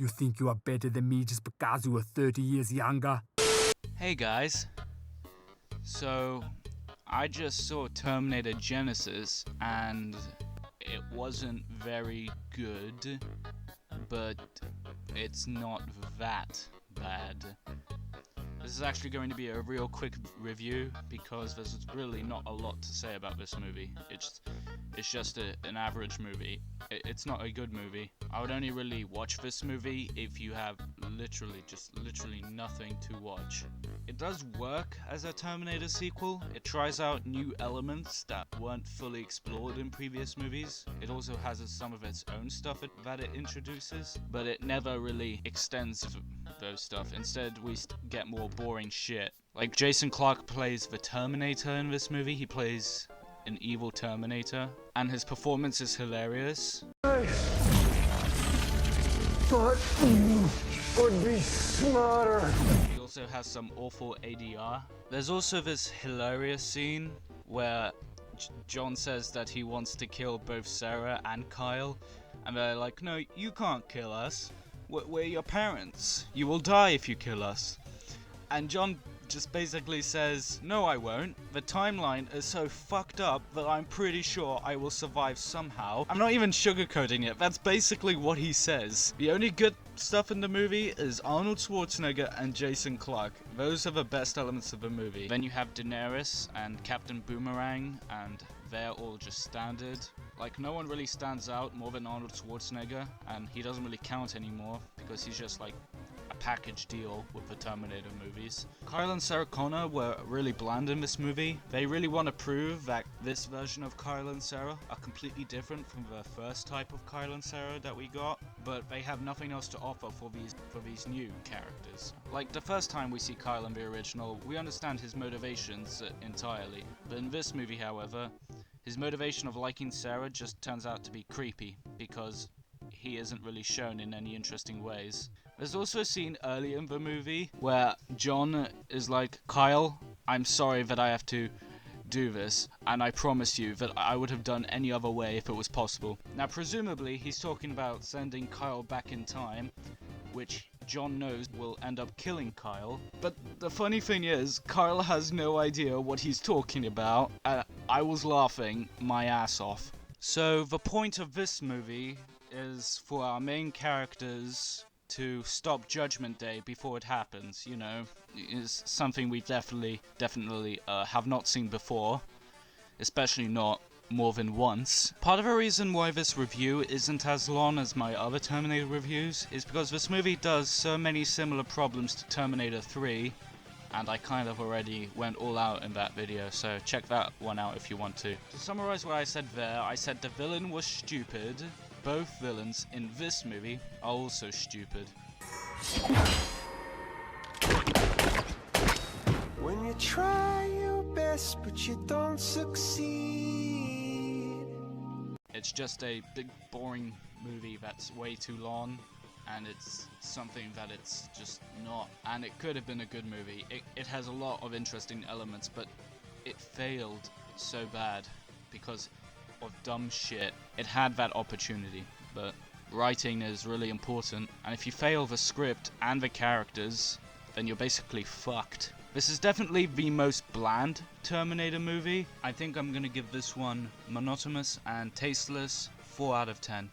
You think you are better than me just because you were 30 years younger? Hey guys, so I just saw Terminator Genisys and it wasn't very good, but it's not that bad. This is actually going to be a real quick review because there's really not a lot to say about this movie. It's just an average movie. It's not a good movie. I would only really watch this movie if you have literally nothing to watch. It does work as a Terminator sequel. It tries out new elements that weren't fully explored in previous movies. It also has some of its own stuff that it introduces, but it never really extends those stuff. Instead, we get more boring shit. Like, Jason Clarke plays the Terminator in this movie. He plays an evil Terminator, and his performance is hilarious. I thought you would be smarter. He also has some awful ADR. There's also this hilarious scene where John says that he wants to kill both Sarah and Kyle, and they're like, no, you can't kill us. We're your parents. You will die if you kill us. And John just basically says, no I won't. The timeline is so fucked up that I'm pretty sure I will survive somehow. I'm not even sugarcoating it, that's basically what he says. The only good stuff in the movie is Arnold Schwarzenegger and Jason Clarke. Those are the best elements of the movie. Then you have Daenerys and Captain Boomerang, and they're all just standard. Like, no one really stands out more than Arnold Schwarzenegger, and he doesn't really count anymore because he's just like a package deal with the Terminator movies. Kyle and Sarah Connor were really bland in this movie. They really want to prove that this version of Kyle and Sarah are completely different from the first type of Kyle and Sarah that we got, but they have nothing else to offer for these new characters. Like, the first time we see Kyle in the original, we understand his motivations entirely, but in this movie, however, his motivation of liking Sarah just turns out to be creepy, because he isn't really shown in any interesting ways. There's also a scene early in the movie where John is like, Kyle, I'm sorry that I have to do this, and I promise you that I would have done any other way if it was possible. Now, presumably, he's talking about sending Kyle back in time, which John knows will end up killing Kyle. But the funny thing is, Kyle has no idea what he's talking about, and I was laughing my ass off. So the point of this movie is for our main characters to stop Judgment Day before it happens. You know, is something we definitely have not seen before, especially not more than once. Part of the reason why this review isn't as long as my other Terminator reviews is because this movie does so many similar problems to Terminator 3, and I kind of already went all out in that video, so check that one out if you want to. To summarize what I said there, I said the villain was stupid. Both villains in this movie are also stupid. When you try your best but you don't succeed. It's just a big boring movie that's way too long, and it's something that it's just not. And it could have been a good movie. It has a lot of interesting elements, but it failed so bad because of dumb shit. It had that opportunity, but writing is really important, and if you fail the script and the characters, then you're basically fucked. This is definitely the most bland Terminator movie. I think I'm gonna give this one monotonous and tasteless 4 out of 10.